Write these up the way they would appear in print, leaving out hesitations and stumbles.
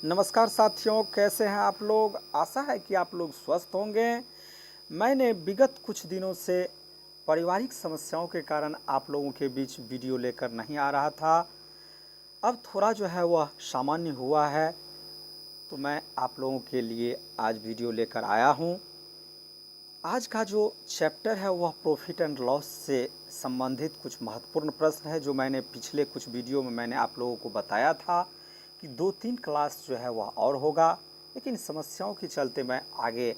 नमस्कार साथियों, कैसे हैं आप लोग। आशा है कि आप लोग स्वस्थ होंगे। मैंने विगत कुछ दिनों से पारिवारिक समस्याओं के कारण आप लोगों के बीच वीडियो लेकर नहीं आ रहा था। अब थोड़ा जो है वह सामान्य हुआ है, तो मैं आप लोगों के लिए आज वीडियो लेकर आया हूं। आज का जो चैप्टर है वह प्रॉफिट एंड लॉस से संबंधित कुछ महत्वपूर्ण प्रश्न है, जो मैंने पिछले कुछ वीडियो में मैंने आप लोगों को बताया था कि 2-3 क्लास जो है वह और होगा, लेकिन समस्याओं के चलते मैं आगे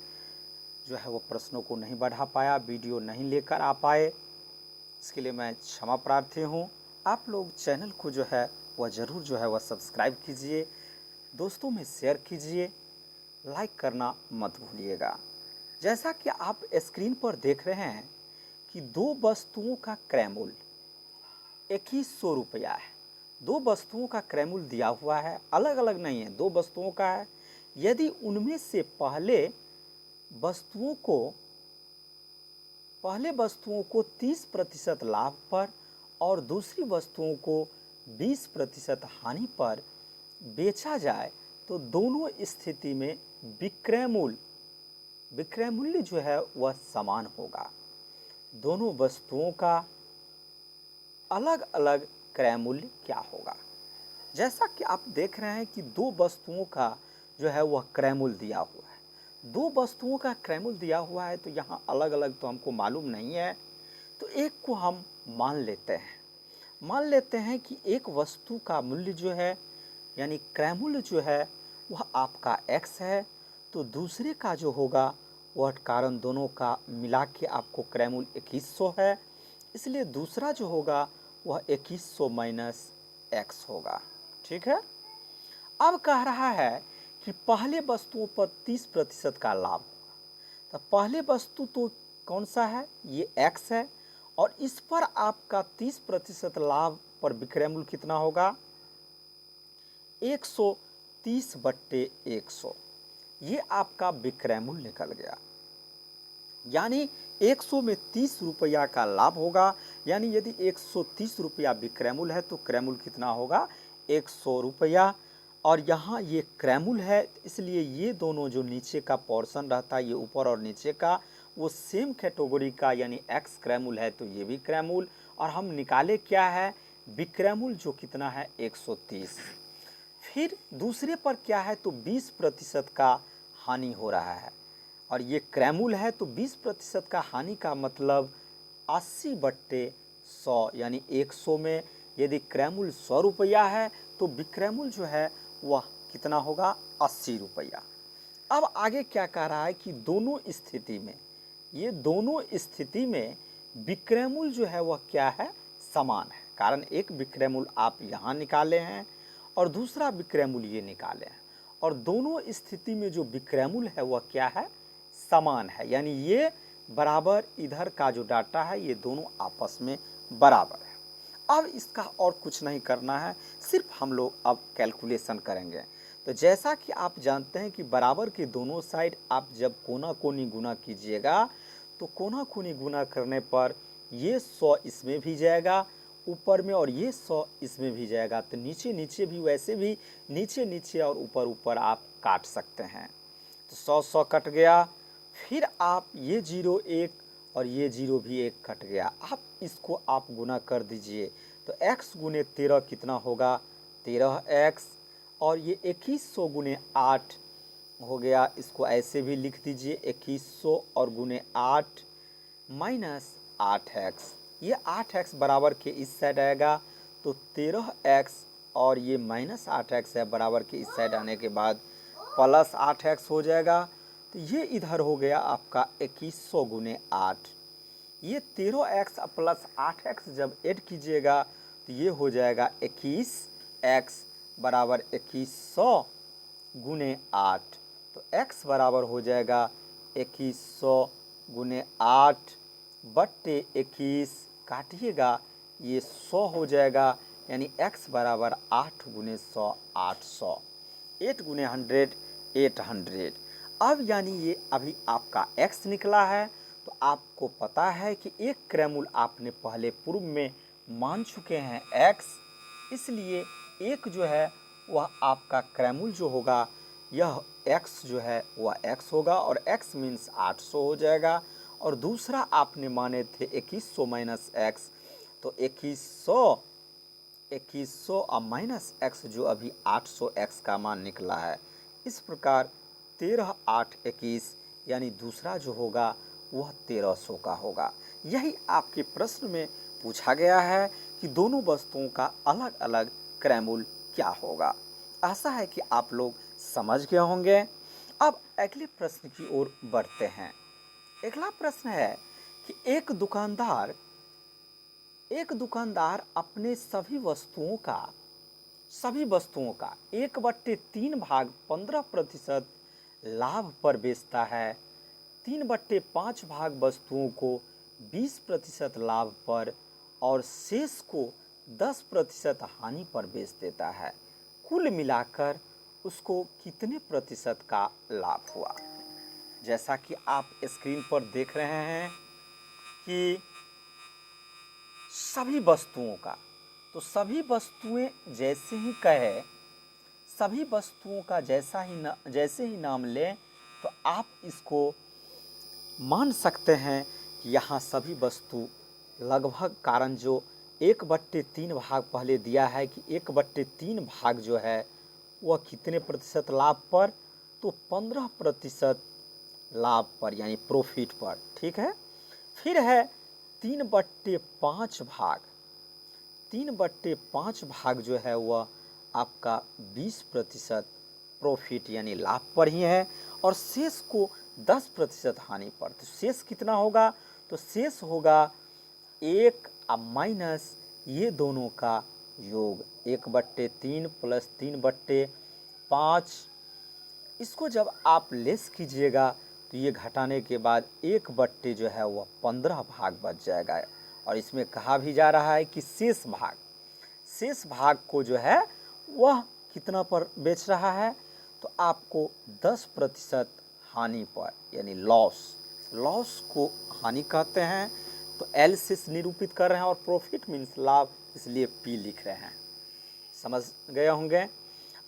जो है वो प्रश्नों को नहीं बढ़ा पाया, वीडियो नहीं लेकर आ पाए। इसके लिए मैं क्षमा प्रार्थी हूँ। आप लोग चैनल को जो है वह ज़रूर जो है वह सब्सक्राइब कीजिए, दोस्तों में शेयर कीजिए, लाइक करना मत भूलिएगा। जैसा कि आप स्क्रीन पर देख रहे हैं कि दो वस्तुओं का क्रय मूल्य 2100 रुपया है। दो वस्तुओं का क्रय मूल्य दिया हुआ है, अलग अलग नहीं है, दो वस्तुओं का है। यदि उनमें से पहले वस्तुओं को 30% लाभ पर और दूसरी वस्तुओं को 20% हानि पर बेचा जाए तो दोनों स्थिति में विक्रय मूल्य जो है वह समान होगा। दोनों वस्तुओं का अलग अलग क्रय मूल्य क्या होगा। जैसा कि आप देख रहे हैं कि दो वस्तुओं का जो है वह क्रय मूल्य दिया हुआ है। दो वस्तुओं का क्रय मूल्य दिया हुआ है तो यहाँ अलग अलग तो हमको मालूम नहीं है, तो एक को हम मान लेते हैं कि एक वस्तु का मूल्य जो है यानी क्रय मूल्य जो है वह आपका x है, तो दूसरे का जो होगा वह कारण दोनों का मिला के आपको क्रय मूल्य 2100 है, इसलिए दूसरा जो होगा वह 2100 माइनस x होगा। ठीक है। अब कह रहा है कि पहले वस्तुओं पर 30% का लाभ होगा, तो पहले वस्तु तो कौन सा है, ये x है, और इस पर आपका 30% लाभ पर विक्रय मूल्य कितना होगा, 130/100। ये आपका विक्रय मूल्य निकल गया। यानी 100 में 30 रुपया का लाभ होगा, यानी यदि 130 रुपया विक्रय मूल्य है तो क्रय मूल्य कितना होगा, 100 रुपया। और यहाँ ये क्रय मूल्य है, इसलिए ये दोनों जो नीचे का पोर्शन रहता है, ये ऊपर और नीचे का, वो सेम कैटेगरी का यानी x क्रय मूल्य है, तो ये भी क्रय मूल्य। और हम निकाले क्या है, विक्रय मूल्य जो कितना है 130। फिर दूसरे पर क्या है, तो 20% का हानि हो रहा है, और ये क्रय मूल्य है, तो 20% का हानि का मतलब 80/100, यानी 100 में यदि क्रय मूल्य 100 रुपया है तो विक्रय मूल्य जो है वह कितना होगा, 80 रुपया। अब आगे क्या कह रहा है कि दोनों स्थिति में विक्रय मूल्य जो है वह क्या है, समान है। कारण एक विक्रय मूल्य आप यहाँ निकाले हैं और दूसरा विक्रय मूल्य ये निकाले हैं, और दोनों स्थिति में जो विक्रय मूल्य है वह क्या है, समान है। यानी ये बराबर, इधर का जो डाटा है ये दोनों आपस में बराबर है। अब इसका और कुछ नहीं करना है, सिर्फ हम लोग अब कैलकुलेशन करेंगे। तो जैसा कि आप जानते हैं कि बराबर के दोनों साइड आप जब कोना कोनी गुना कीजिएगा तो कोना कोनी गुना करने पर ये 100 इसमें भी जाएगा ऊपर में, और ये 100 इसमें भी जाएगा, तो नीचे नीचे भी वैसे भी नीचे नीचे और ऊपर ऊपर आप काट सकते हैं। तो 100 कट गया, फिर आप ये 0 1 और ये 0 भी 1 कट गया। आप इसको आप गुना कर दीजिए तो x गुने 13 कितना होगा, 13x, और ये 2100 गुने 8 हो गया। इसको ऐसे भी लिख दीजिए, 2100 और गुने 8 माइनस 8x। ये 8x बराबर के इस साइड आएगा तो 13x, और ये माइनस 8x है, बराबर के इस साइड आने के बाद प्लस 8x हो जाएगा। तो ये इधर हो गया आपका 2100 गुने 8। ये 13x प्लस 8x जब ऐड कीजिएगा तो ये हो जाएगा 21x बराबर 2100 गुने 8। तो x बराबर हो जाएगा 2100 गुने 8 बट्टे 21, काटिएगा ये 100 हो जाएगा, यानी x बराबर 8 गुने 100 800, 8 गुने 100 800। अब यानी ये अभी आपका x निकला है, तो आपको पता है कि एक क्रय मूल्य आपने पहले पूर्व में मान चुके हैं x, इसलिए एक जो है वह आपका क्रैमूल जो होगा यह x जो है वह x होगा और x मीन्स 800 हो जाएगा। और दूसरा आपने माने थे 2100 माइनस एक्स, तो 2100 और माइनस एक्स जो अभी 800x का मान निकला है। इस प्रकार 13 8 21 यानी दूसरा जो होगा वह 1300 का होगा। यही आपके प्रश्न में पूछा गया है कि दोनों वस्तुओं का अलग अलग क्रैमूल क्या होगा। आशा है कि आप लोग समझ गए होंगे। अब अगले प्रश्न की ओर बढ़ते हैं। अगला प्रश्न है कि एक दुकानदार अपने सभी वस्तुओं का 1/3 भाग 15% लाभ पर बेचता है। 3/5 भाग वस्तुओं को 20% लाभ पर और शेष को 10% हानि पर बेच देता है। कुल मिलाकर उसको कितने प्रतिशत का लाभ हुआ। जैसा कि आप स्क्रीन पर देख रहे हैं कि सभी वस्तुओं का, तो सभी वस्तुएं जैसे ही कहे, सभी वस्तुओं का जैसे ही नाम लें तो आप इसको मान सकते हैं कि यहाँ सभी वस्तु लगभग, कारण जो 1/3 भाग पहले दिया है कि 1/3 भाग जो है वह कितने प्रतिशत लाभ पर, तो 15% लाभ पर यानी प्रॉफिट पर। ठीक है। फिर है 3/5 भाग, 3/5 भाग जो है वह आपका 20% प्रॉफिट यानी लाभ पर ही है और शेष को 10% हानि पर। तो शेष कितना होगा, तो शेष होगा 1 माइनस ये दोनों का योग, 1/3 प्लस 3/5। इसको जब आप लेस कीजिएगा तो ये घटाने के बाद 1/, जो है वह 15 भाग बच जाएगा। और इसमें कहा भी जा रहा है कि शेष भाग को जो है वह कितना पर बेच रहा है, तो आपको 10% हानि पर यानी लॉस को हानि कहते हैं। तो एल से निरूपित कर रहे हैं और प्रॉफिट मीन्स लाभ, इसलिए पी लिख रहे हैं। समझ गए होंगे।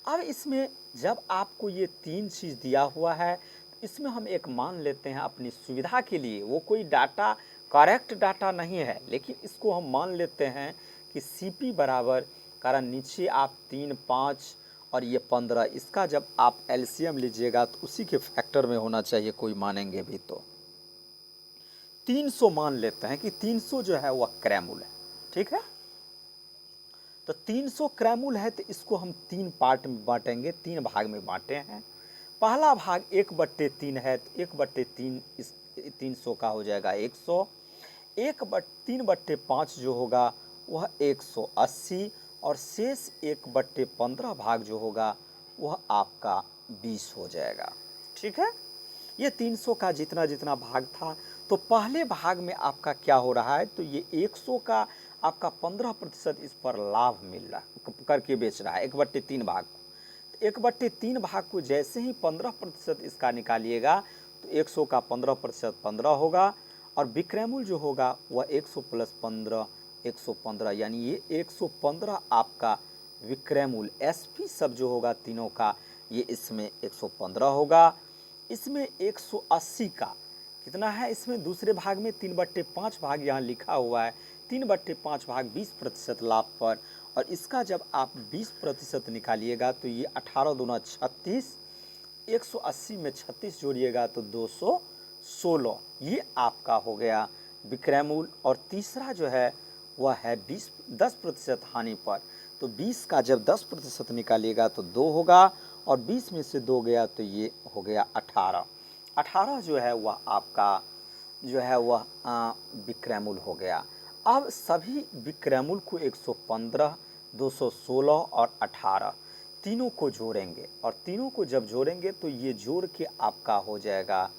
अब इसमें जब आपको ये 3 चीज़ दिया हुआ है तो इसमें हम एक मान लेते हैं अपनी सुविधा के लिए, वो कोई डाटा करेक्ट डाटा नहीं है, लेकिन इसको हम मान लेते हैं कि CP बराबर, कारण नीचे आप 3 5 और ये 15, इसका जब आप LCM लीजिएगा तो उसी के फैक्टर में होना चाहिए, कोई मानेंगे भी तो 300 मान लेते हैं कि 300 जो है वह क्रैमूल है। ठीक है। तो 300 क्रैमूल है तो इसको हम 3 पार्ट में बांटेंगे, 3 भाग में बांटे हैं। पहला भाग 1/3 है तो 1/3 इस 300 का हो जाएगा 100। 3/5 जो होगा वह 180 और शेष 1/15 भाग जो होगा वह आपका 20 हो जाएगा। ठीक है। ये 300 का जितना जितना भाग था, तो पहले भाग में आपका क्या हो रहा है, तो ये 100 का आपका 15% इस पर लाभ मिल रहा करके बेच रहा है 1/3 भाग को। 1/3 भाग को जैसे ही 15% इसका निकालिएगा तो 100 का 15% 15 होगा और विक्रयमूल्य जो होगा वह 100 प्लस 15 115, यानी ये 115 आपका विक्रयमूल्य SP सब जो होगा तीनों का, ये इसमें 115 होगा। इसमें 180 का कितना है, इसमें दूसरे भाग में 3/5 भाग यहाँ लिखा हुआ है, 3/5 भाग 20% लाभ पर, और इसका जब आप 20% निकालिएगा तो ये 18 दूना 36, 180 में 36 जोड़िएगा तो 216, ये आपका हो गया विक्रयमूल्य। और तीसरा जो है वह है 10% हानि पर, तो 20 का जब 10% निकालिएगा तो 2 होगा और 20 में से 2 गया तो ये हो गया 18 जो है वह आपका जो है वह विक्रयमूल्य हो गया। अब सभी विक्रयमूल्य को 115, 216 और 18 तीनों को जोड़ेंगे और तीनों को जब जोड़ेंगे तो ये जोड़ के आपका हो जाएगा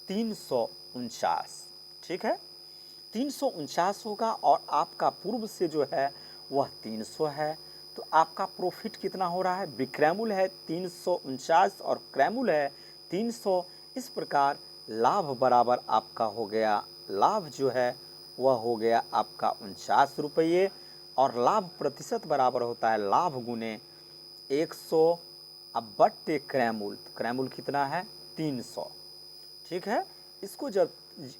349। ठीक है। 349 होगा और आपका पूर्व से जो है वह 300 है, तो आपका प्रॉफिट कितना हो रहा है, विक्रयमूल्य है 349 और क्रयमूल्य है 300। इस प्रकार लाभ बराबर आपका हो गया, लाभ जो है वह हो गया आपका 49 रुपये और लाभ प्रतिशत बराबर होता है लाभ गुने 100 अब बट्टे क्रैमूल, क्रैमूल कितना है 300, ठीक है। इसको जब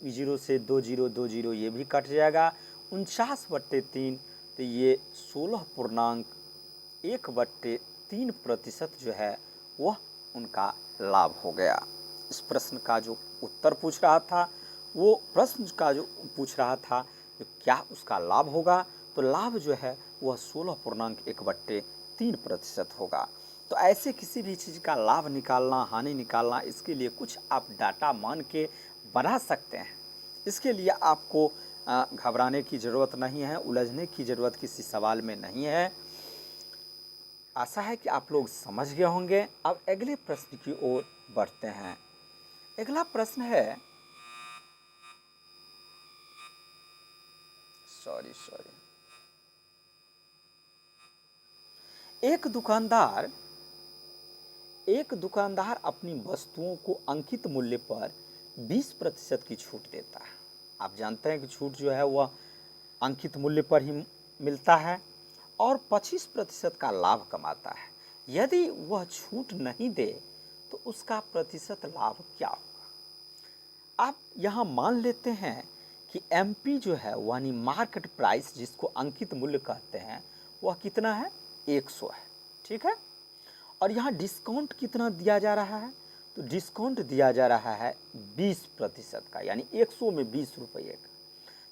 0 से 2 जीरो 2 जीरो ये भी कट जाएगा, 49/3, तो ये 16.1/3% जो है वह उनका लाभ हो गया। इस प्रश्न का जो उत्तर पूछ रहा था, वो प्रश्न का जो पूछ रहा था तो क्या उसका लाभ होगा, तो लाभ जो है वह 16.1/3% होगा। तो ऐसे किसी भी चीज़ का लाभ निकालना, हानि निकालना, इसके लिए कुछ आप डाटा मान के बना सकते हैं। इसके लिए आपको घबराने की ज़रूरत नहीं है, उलझने की ज़रूरत किसी सवाल में नहीं है। आशा है कि आप लोग समझ गए होंगे। अब अगले प्रश्न की ओर बढ़ते हैं। अगला प्रश्न है, सॉरी एक दुकानदार अपनी वस्तुओं को अंकित मूल्य पर 20% की छूट देता है। आप जानते हैं कि छूट जो है वह अंकित मूल्य पर ही मिलता है और 25% का लाभ कमाता है। यदि वह छूट नहीं दे तो उसका प्रतिशत लाभ क्या होगा। आप यहाँ मान लेते हैं कि एमपी जो है यानी मार्केट प्राइस, जिसको अंकित मूल्य कहते हैं, वह कितना है 100 है, ठीक है। और यहाँ डिस्काउंट कितना दिया जा रहा है, तो डिस्काउंट दिया जा रहा है 20% का, यानी 100 में 20 रुपये का।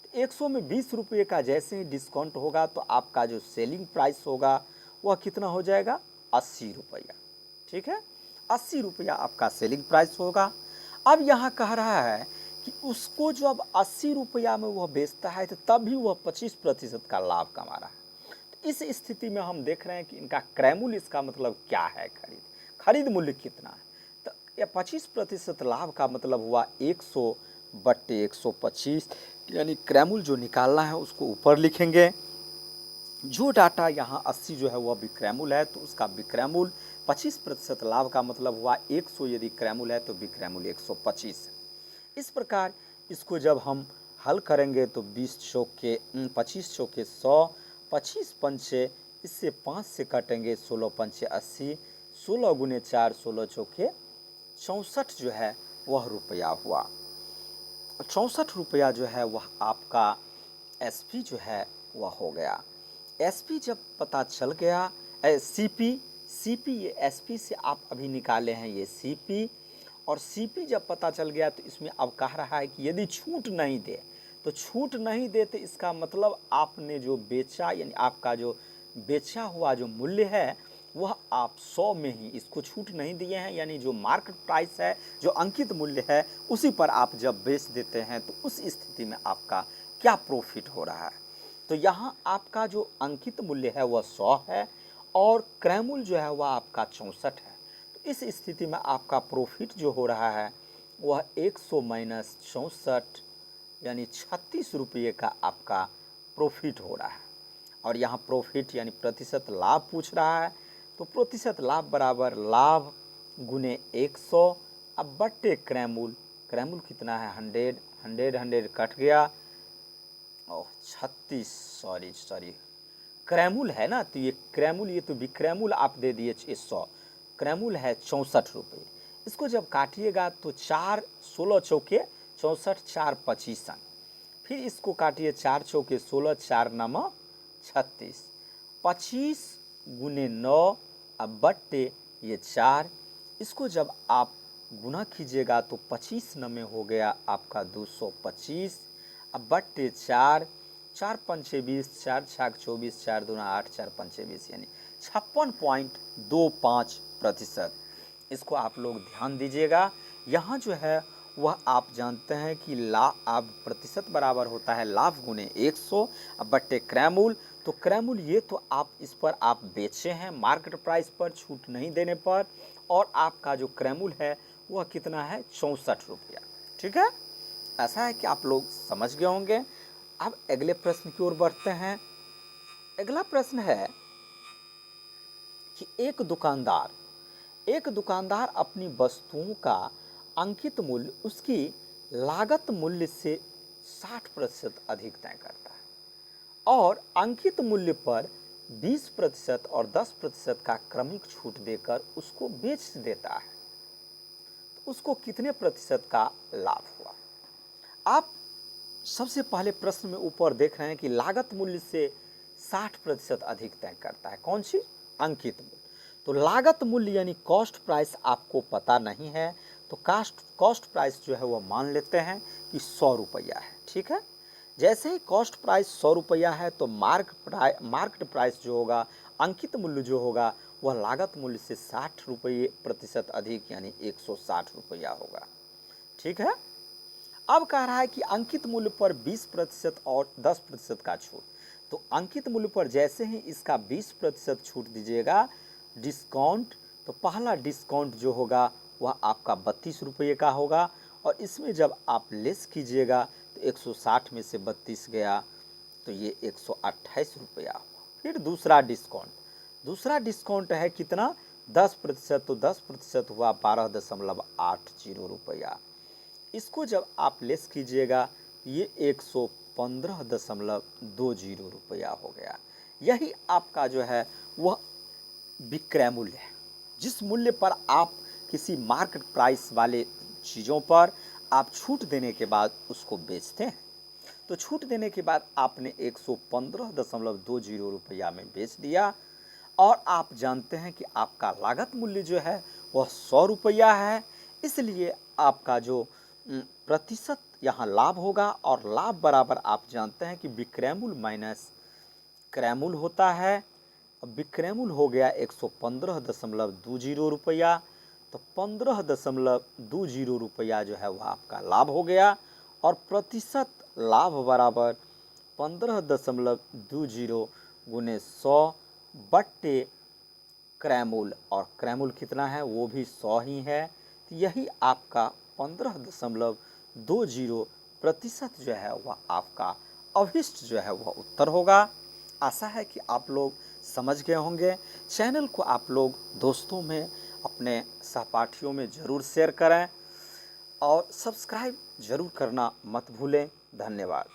तो 100 में 20 रुपये का जैसे ही डिस्काउंट होगा तो आपका जो सेलिंग प्राइस होगा वह कितना हो जाएगा 80 रुपया, ठीक है। 80 रुपया आपका सेलिंग प्राइस होगा। अब यहाँ कह रहा है कि उसको जो अब 80 रुपया में वह बेचता है तो तब भी वह 25% का लाभ कमा रहा है। इस स्थिति में हम देख रहे हैं कि इनका क्रय मूल्य, इसका मतलब क्या है, खरीद मूल्य कितना है। तो यह 25% लाभ का मतलब हुआ 100/125, यानी क्रय मूल्य जो निकालना है उसको ऊपर लिखेंगे। जो डाटा यहाँ 80 जो है वह विक्रय मूल्य है, तो उसका विक्रय मूल्य 25% लाभ का मतलब हुआ 100 यदि क्रय मूल्य है तो विक्रय मूल्य 125 है। इस प्रकार इसको जब हम हल करेंगे तो 20 चौके 25 चौके 100, 25 पंचे, इससे 5 से काटेंगे, 16 पंचे 80, 16 गुने 4, 16 चौके 64 जो है वह रुपया हुआ। 64 रुपया जो है वह आपका एसपी जो है वह हो गया। एसपी जब पता चल गया, सीपी ये एसपी से आप अभी निकाले हैं ये सीपी, और सीपी जब पता चल गया तो इसमें अब कह रहा है कि यदि छूट नहीं दे, तो छूट नहीं दे तो इसका मतलब आपने जो बेचा, यानी आपका जो बेचा हुआ जो मूल्य है वह आप 100 में ही, इसको छूट नहीं दिए हैं, यानी जो मार्केट प्राइस है, जो अंकित मूल्य है, उसी पर आप जब बेच देते हैं तो उस स्थिति में आपका क्या प्रॉफिट हो रहा है। तो यहाँ आपका जो अंकित मूल्य है वह 100 है और क्रय मूल्य जो है वह आपका 64 है। तो इस स्थिति में आपका प्रॉफिट जो हो रहा है वह 100 माइनस 64 यानी 36 रुपये का आपका प्रॉफिट हो रहा है। और यहाँ प्रॉफिट यानी प्रतिशत लाभ पूछ रहा है, तो प्रतिशत लाभ बराबर लाभ गुने 100 अब बट्टे क्रय मूल्य। क्रय मूल्य कितना है 100, 100 कट गया, ओह 36, सॉरी क्रय मूल्य है ना, तो ये क्रय मूल्य, ये तो विक्रय मूल्य आप दे दिए 100, क्रय मूल्य है 64 रुपये। इसको जब काटिएगा तो 4 16 चौके 64, 4 25, फिर इसको काटिए 4 चौके 16, 4 9 36, 25 गुने 9 अब बट्टे ये 4, इसको जब आप गुना कीजिएगा तो 25 में हो गया आपका 225, अब बट्टे 4, 4 पंचे 20, 4 छाक 24, 4 दूना 8, 4 पंचे 20, यानी 56.25%। इसको आप लोग ध्यान दीजिएगा। यहाँ जो है वह आप जानते हैं कि लाभ प्रतिशत बराबर होता है लाभ गुने 100 बट्टे क्रय मूल्य। तो क्रय मूल्य ये तो आप इस पर आप बेचे हैं मार्केट प्राइस पर छूट नहीं देने पर, और आपका जो क्रय मूल्य है वह कितना है 64 रुपया, ठीक है। ऐसा है कि आप लोग समझ गए होंगे। अब अगले प्रश्न की ओर बढ़ते हैं। अगला प्रश्न है कि एक दुकानदार अपनी वस्तुओं का अंकित मूल्य उसकी लागत मूल्य से 60% अधिक तय करता है और अंकित मूल्य पर 20% और 10% का क्रमिक छूट देकर उसको बेच देता है, तो उसको कितने प्रतिशत का लाभ हुआ? आप सबसे पहले प्रश्न में ऊपर देख रहे हैं कि लागत मूल्य से 60% अधिक तय करता है। कौन सी? अंकित मूल्य। तो लागत मूल्य यानी कॉस्ट प्राइस आपको पता नहीं है, तो कॉस्ट प्राइस जो है वो मान लेते हैं कि 100 रुपया है। ठीक है, जैसे ही कॉस्ट प्राइस 100 रुपया है तो मार्केट प्राइस जो होगा, अंकित मूल्य जो होगा, वह लागत मूल्य से 60 रुपये प्रतिशत अधिक यानी 160 रुपया होगा। ठीक है, अब कह रहा है कि अंकित मूल्य पर 20% और 10% का छूट। तो अंकित मूल्य पर जैसे ही इसका 20% छूट दीजिएगा डिस्काउंट, तो पहला डिस्काउंट जो होगा वह आपका 32 रुपये का होगा, और इसमें जब आप लेस कीजिएगा तो 160 में से 32 गया तो ये 128 रुपया हुआ। फिर दूसरा डिस्काउंट है कितना? 10%, तो 10% हुआ 12.80 रुपया। इसको जब आप लेस कीजिएगा ये 115.20 रुपया हो गया। यही आपका जो है वह विक्रय मूल्य है, जिस मूल्य पर आप किसी मार्केट प्राइस वाले चीज़ों पर आप छूट देने के बाद उसको बेचते हैं। तो छूट देने के बाद आपने 115.20 रुपया में बेच दिया, और आप जानते हैं कि आपका लागत मूल्य जो है वह 100 रुपया है, इसलिए आपका जो प्रतिशत यहाँ लाभ होगा, और लाभ बराबर आप जानते हैं कि विक्रय मूल्य माइनस क्रय मूल्य होता है। अब विक्रय मूल्य हो गया 115.20 रुपया, तो 15.20 रुपया जो है वह आपका लाभ हो गया, और प्रतिशत लाभ बराबर 15.20 गुने 100 बट्टे क्रय मूल्य, और क्रय मूल्य कितना है? वो भी 100 ही है। तो यही आपका 15.20 प्रतिशत जो है वह आपका अभिष्ट जो है वह उत्तर होगा। आशा है कि आप लोग समझ गए होंगे। चैनल को आप लोग दोस्तों में, अपने सहपाठियों में ज़रूर शेयर करें, और सब्सक्राइब ज़रूर करना मत भूलें। धन्यवाद।